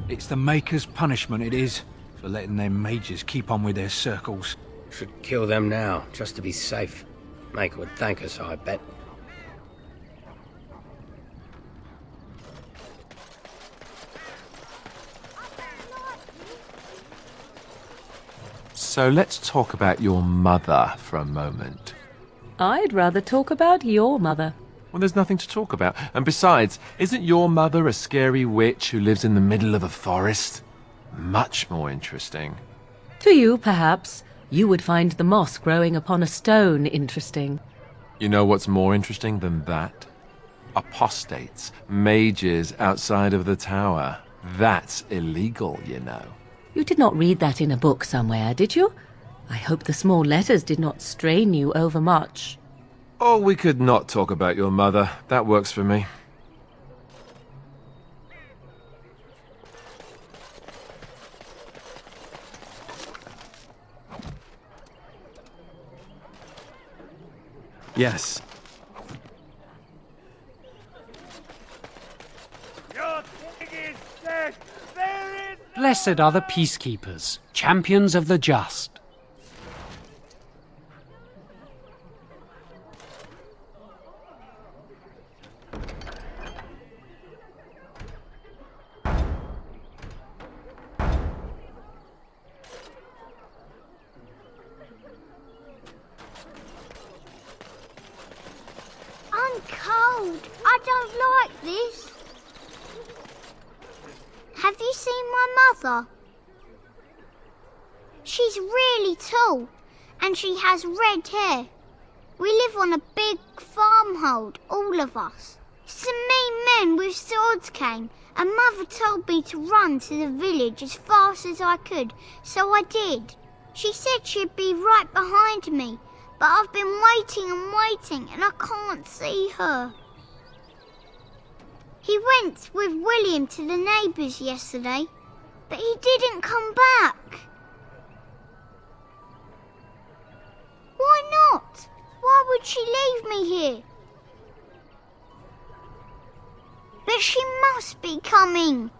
It's the Maker's punishment, it is, for letting them mages keep on with their circles. Should kill them now, just to be safe. Maker would thank us, I bet. So let's talk about your mother for a moment. I'd rather talk about your mother. Well, there's nothing to talk about. And besides, isn't your mother a scary witch who lives in the middle of a forest? Much more interesting. To you, perhaps, you would find the moss growing upon a stone interesting. You know what's more interesting than that? Apostates, mages outside of the tower. That's illegal, you know. You did not read that in a book somewhere, did you? I hope the small letters did not strain you overmuch. Oh, we could not talk about your mother. That works for me. Yes. Blessed are the peacekeepers, champions of the just. I'm cold. I don't like this. Have you seen my mother? She's really tall and she has red hair. We live on a big farmhold, all of us. Some mean men with swords came and Mother told me to run to the village as fast as I could, so I did. She said she'd be right behind me, but I've been waiting and waiting and I can't see her. He went with William to the neighbours yesterday, but he didn't come back. Why not? Why would she leave me here? But she must be coming.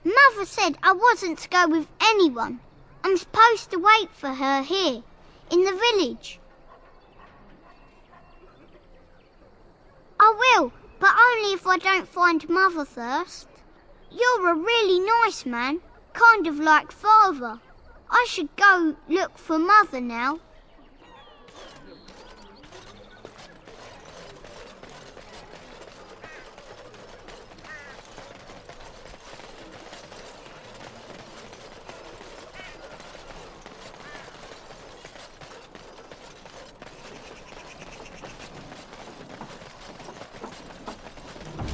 Mother said I wasn't to go with anyone. I'm supposed to wait for her here, in the village. I will, but only if I don't find Mother first. You're a really nice man, kind of like Father. I should go look for Mother now.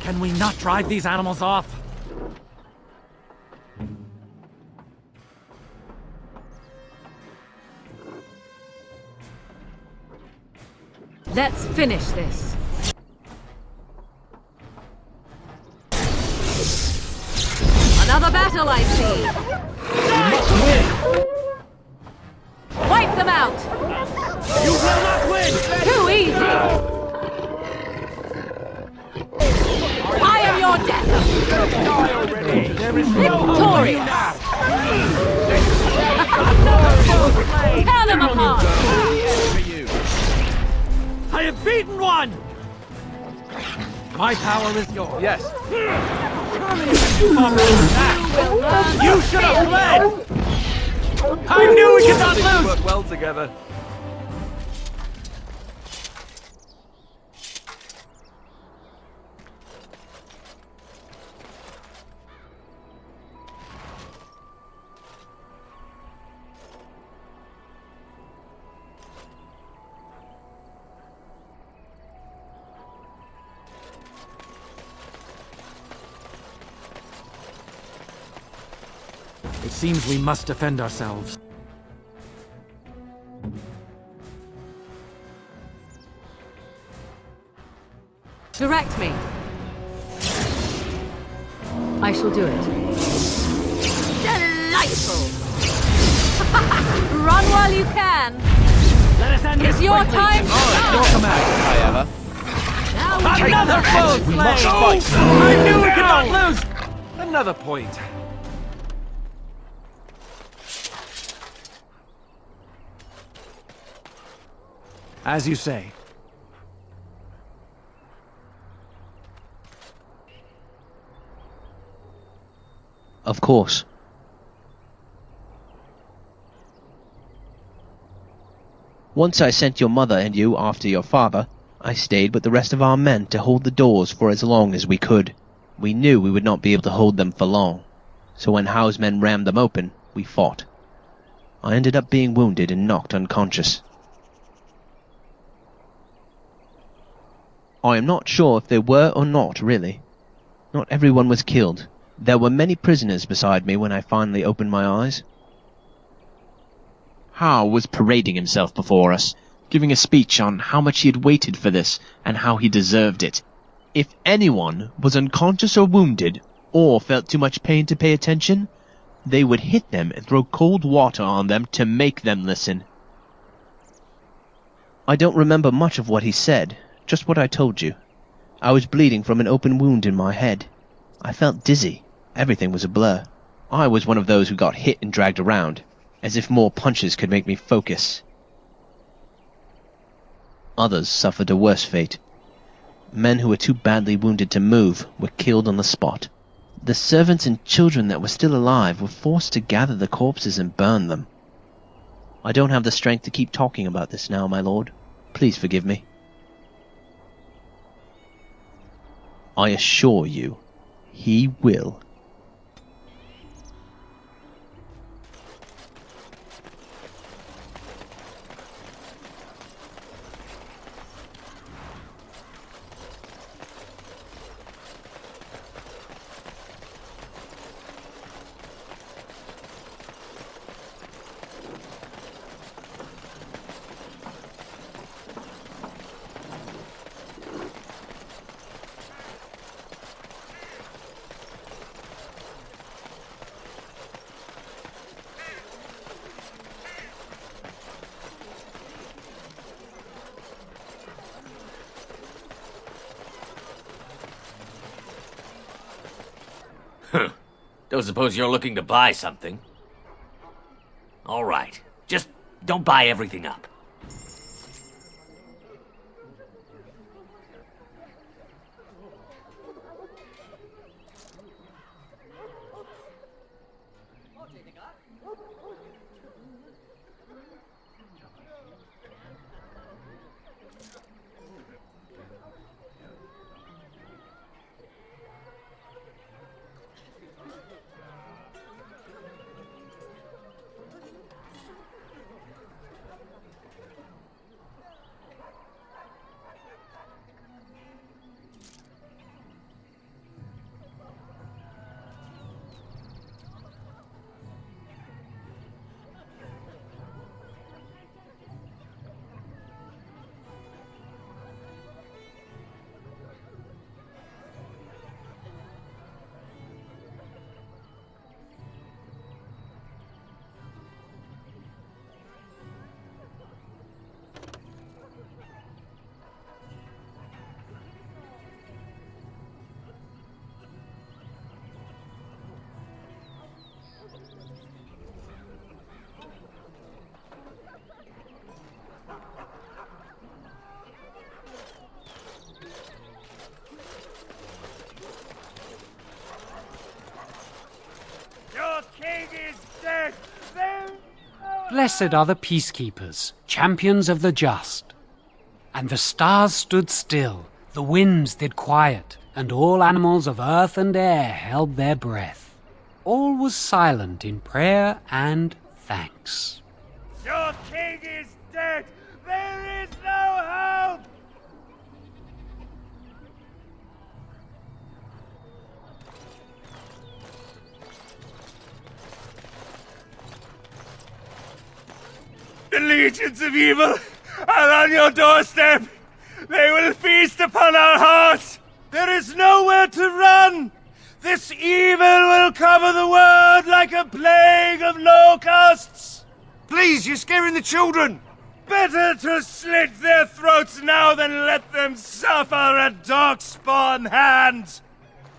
Can we not drive these animals off? Let's finish this. Another battle, I see. Wipe them out! You will not win! Too easy! I am your death! Victorious! Tear them apart! I have beaten one! My power is yours. Yes. You should have fled! I knew we could not lose! Work well together. It seems we must defend ourselves. Direct me. I shall do it. Delightful! Run while you can! Let us end It's this your quickly. time to Your shine! command. I ever. Now Another full flame! I knew we could not lose! Another point. As you say. Of course. Once I sent your mother and you after your father, I stayed with the rest of our men to hold the doors for as long as we could. We knew we would not be able to hold them for long, so when Howe's men rammed them open, we fought. I ended up being wounded and knocked unconscious. I am not sure if they were or not, really. Not everyone was killed. There were many prisoners beside me when I finally opened my eyes. Howe was parading himself before us, giving a speech on how much he had waited for this and how he deserved it. If anyone was unconscious or wounded, or felt too much pain to pay attention, they would hit them and throw cold water on them to make them listen. I don't remember much of what he said, just what I told you. I was bleeding from an open wound in my head. I felt dizzy. Everything was a blur. I was one of those who got hit and dragged around, as if more punches could make me focus. Others suffered a worse fate. Men who were too badly wounded to move were killed on the spot. The servants and children that were still alive were forced to gather the corpses and burn them. I don't have the strength to keep talking about this now, my lord. Please forgive me. I assure you, he will. Don't suppose you're looking to buy something? All right. Just don't buy everything up. Blessed are the peacekeepers, champions of the just. And the stars stood still, the winds did quiet, and all animals of earth and air held their breath. All was silent in prayer and thanks. Your king is dead! There is no hope! The legions of evil are on your doorstep! They will feast upon our hearts! There is nowhere to run! This evil will cover the world like a plague of locusts! Please, you're scaring the children! Better to slit their throats now than let them suffer at Darkspawn hands.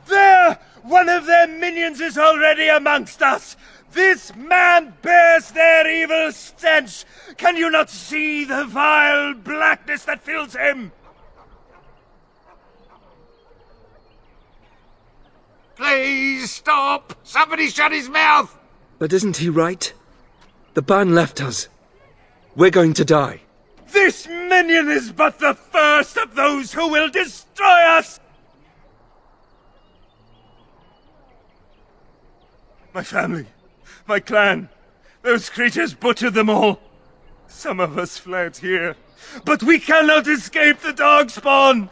There! One of their minions is already amongst us! This man bears their evil stench! Can you not see the vile blackness that fills him? Please stop! Somebody shut his mouth! But isn't he right? The ban left us. We're going to die. This minion is but the first of those who will destroy us! My family, my clan, those creatures butchered them all. Some of us fled here, but we cannot escape the Darkspawn!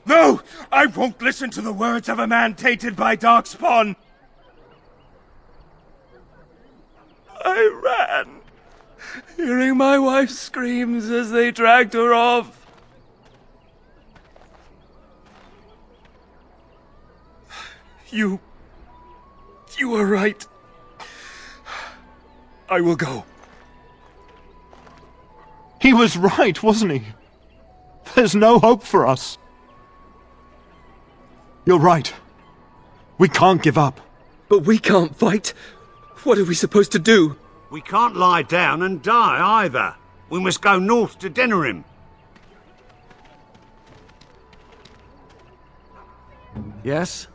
No! I won't listen to the words of a man tainted by Darkspawn! I ran, hearing my wife's screams as they dragged her off. You were right. I will go. He was right, wasn't he? There's no hope for us. You're right. We can't give up. But we can't fight. What are we supposed to do? We can't lie down and die either. We must go north to Denerim. Yes?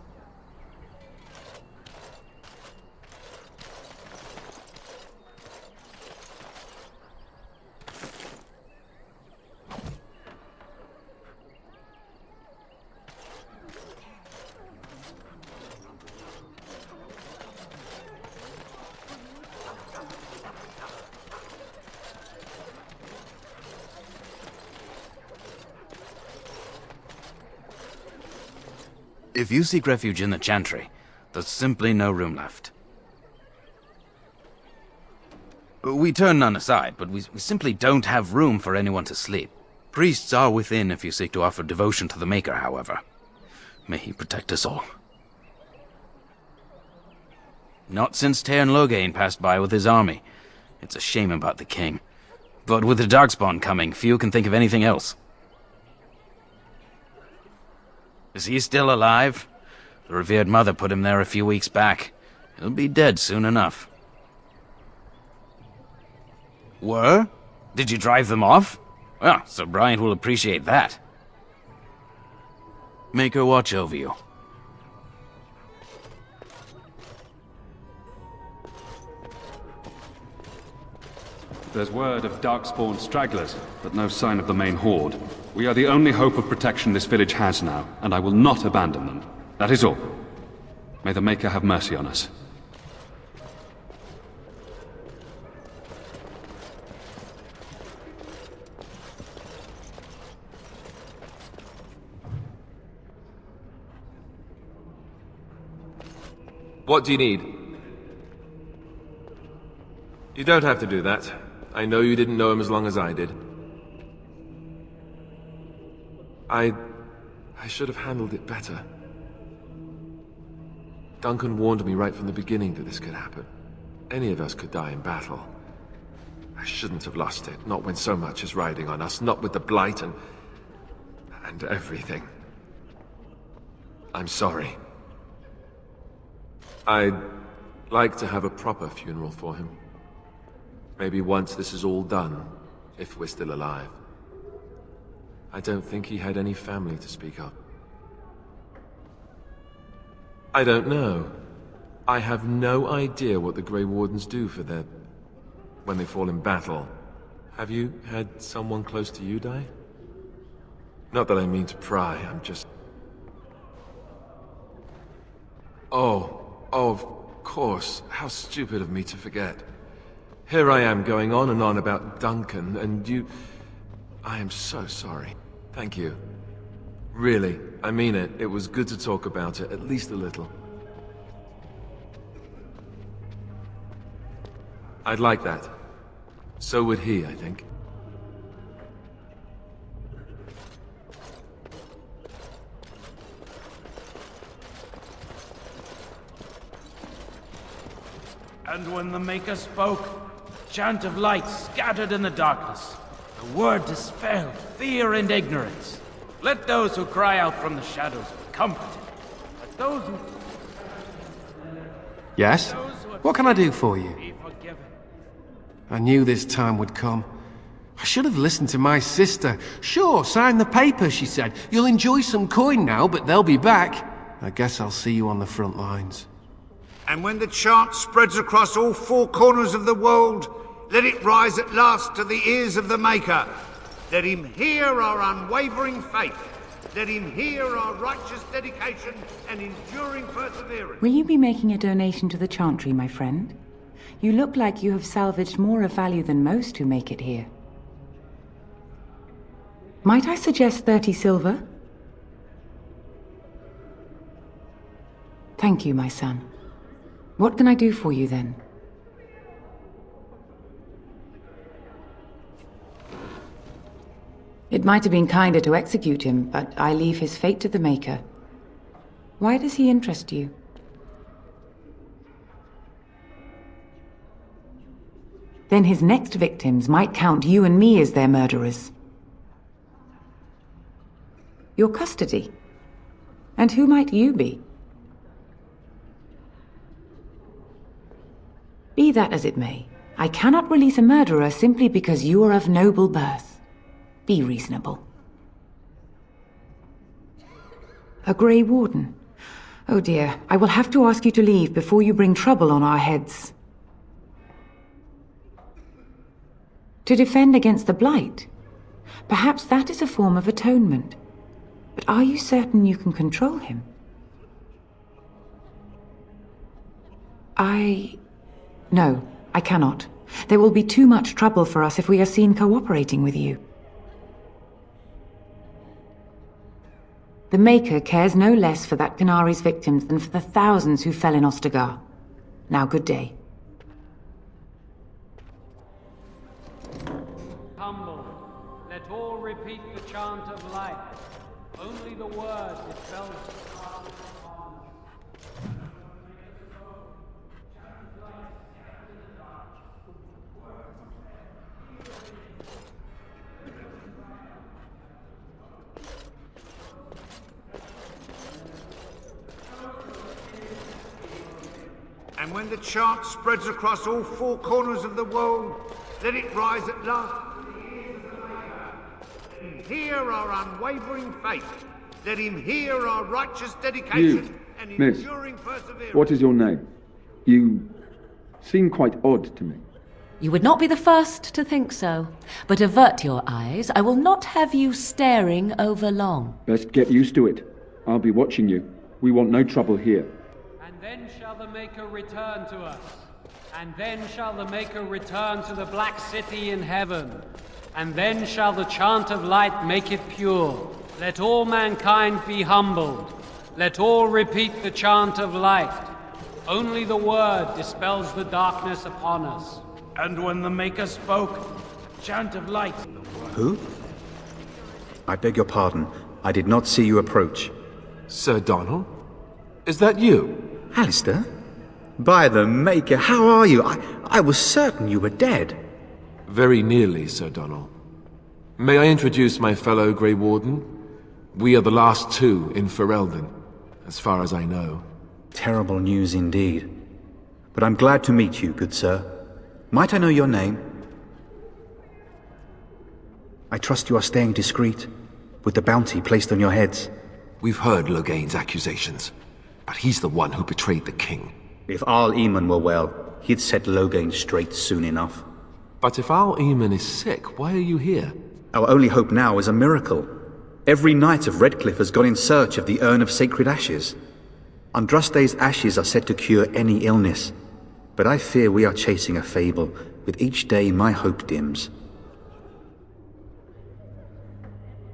If you seek refuge in the chantry, there's simply no room left. We turn none aside, but we simply don't have room for anyone to sleep. Priests are within if you seek to offer devotion to the Maker, however. May he protect us all. Not since Tairn Loghain passed by with his army. It's a shame about the king. But with the Darkspawn coming, few can think of anything else. Is he still alive? The revered mother put him there a few weeks back. He'll be dead soon enough. Were? Did you drive them off? Well, Sir Bryant will appreciate that. Make her watch over you. There's word of Darkspawn stragglers, but no sign of the main horde. We are the only hope of protection this village has now, and I will not abandon them. That is all. May the Maker have mercy on us. What do you need? You don't have to do that. I know you didn't know him as long as I did. I should have handled it better. Duncan warned me right from the beginning that this could happen. Any of us could die in battle. I shouldn't have lost it, not when so much is riding on us, not with the Blight and everything. I'm sorry. I'd like to have a proper funeral for him. Maybe once this is all done, if we're still alive. I don't think he had any family to speak of. I don't know. I have no idea what the Grey Wardens do for when they fall in battle. Have you had someone close to you die? Not that I mean to pry, I'm just... Oh, of course. How stupid of me to forget. Here I am going on and on about Duncan, and you... I am so sorry. Thank you. Really, I mean it. It was good to talk about it, at least a little. I'd like that. So would he, I think. And when the Maker spoke, a chant of light scattered in the darkness. The word dispelled fear and ignorance. Let those who cry out from the shadows be comforted. Let those who... Yes? What can I do for you? be forgiven. I knew this time would come. I should have listened to my sister. Sure, sign the paper, she said. You'll enjoy some coin now, but they'll be back. I guess I'll see you on the front lines. And when the chant spreads across all four corners of the world, let it rise at last to the ears of the Maker. Let him hear our unwavering faith. Let him hear our righteous dedication and enduring perseverance. Will you be making a donation to the chantry, my friend? You look like you have salvaged more of value than most who make it here. Might I suggest 30 silver? Thank you, my son. What can I do for you then? It might have been kinder to execute him, but I leave his fate to the Maker. Why does he interest you? Then his next victims might count you and me as their murderers. Your custody? And who might you be? Be that as it may, I cannot release a murderer simply because you are of noble birth. Be reasonable. A Grey Warden? Oh dear, I will have to ask you to leave before you bring trouble on our heads. To defend against the Blight? Perhaps that is a form of atonement. But are you certain you can control him? No, I cannot. There will be too much trouble for us if we are seen cooperating with you. The Maker cares no less for that qunari's victims than for the thousands who fell in Ostagar. Now, good day. Humble, let all repeat the chant of light. Only the word dispels the darkness. And when the chant spreads across all four corners of the world, let it rise at last to the ears of the Maker. Let him hear our unwavering faith. Let him hear our righteous dedication and Miss, enduring perseverance. what is your name? You seem quite odd to me. You would not be the first to think so. But avert your eyes. I will not have you staring over long. Best get used to it. I'll be watching you. We want no trouble here. And then shall the Maker return to us. And then shall the Maker return to the Black City in heaven. And then shall the chant of light make it pure. Let all mankind be humbled. Let all repeat the chant of light. Only the word dispels the darkness upon us. And when the Maker spoke, a chant of light. Who? I beg your pardon. I did not see you approach. Sir Donald? Is that you? Alistair? By the Maker, how are you? I was certain you were dead. Very nearly, Sir Donald. May I introduce my fellow Grey Warden? We are the last two in Ferelden, as far as I know. Terrible news indeed. But I'm glad to meet you, good sir. Might I know your name? I trust you are staying discreet, with the bounty placed on your heads. We've heard Loghain's accusations, but he's the one who betrayed the king. If Arl Eamon were well, he'd set Loghain straight soon enough. But if Arl Eamon is sick, why are you here? Our only hope now is a miracle. Every knight of Redcliffe has gone in search of the Urn of Sacred Ashes. Andraste's ashes are said to cure any illness, but I fear we are chasing a fable. With each day my hope dims.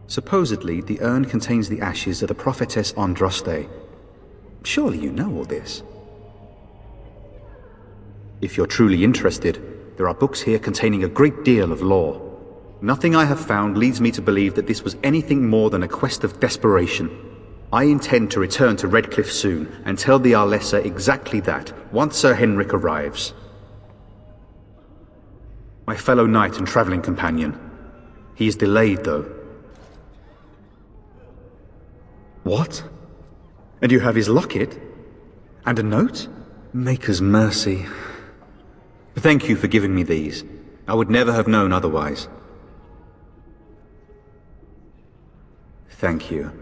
Supposedly, the urn contains the ashes of the prophetess Andraste. Surely you know all this. If you're truly interested, there are books here containing a great deal of lore. Nothing I have found leads me to believe that this was anything more than a quest of desperation. I intend to return to Redcliffe soon and tell the Arlessa exactly that, once Sir Henrik arrives. My fellow knight and travelling companion. He is delayed, though. What? And you have his locket? And a note? Maker's mercy. Thank you for giving me these. I would never have known otherwise. Thank you.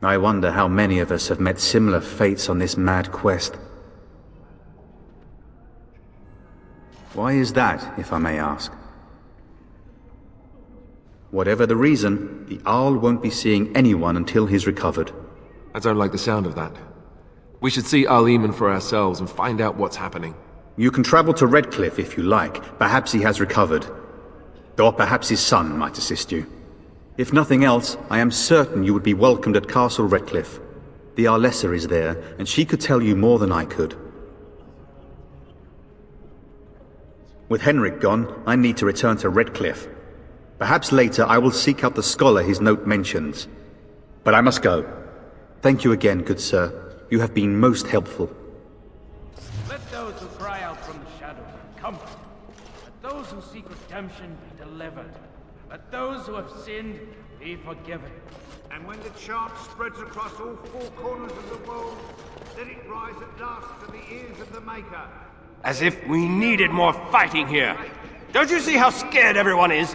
I wonder how many of us have met similar fates on this mad quest. Why is that, if I may ask? Whatever the reason, the Arl won't be seeing anyone until he's recovered. I don't like the sound of that. We should see Arl Eamon for ourselves and find out what's happening. You can travel to Redcliffe if you like. Perhaps he has recovered. Or perhaps his son might assist you. If nothing else, I am certain you would be welcomed at Castle Redcliffe. The Arlessa is there, and she could tell you more than I could. With Henrik gone, I need to return to Redcliffe. Perhaps later I will seek out the scholar his note mentions. But I must go. Thank you again, good sir. You have been most helpful. Let those who cry out from the shadows be comforted. Let those who seek redemption be delivered. Let those who have sinned be forgiven. And when the chant spreads across all four corners of the world, let it rise at last to the ears of the Maker. As if we needed more fighting here. Don't you see how scared everyone is?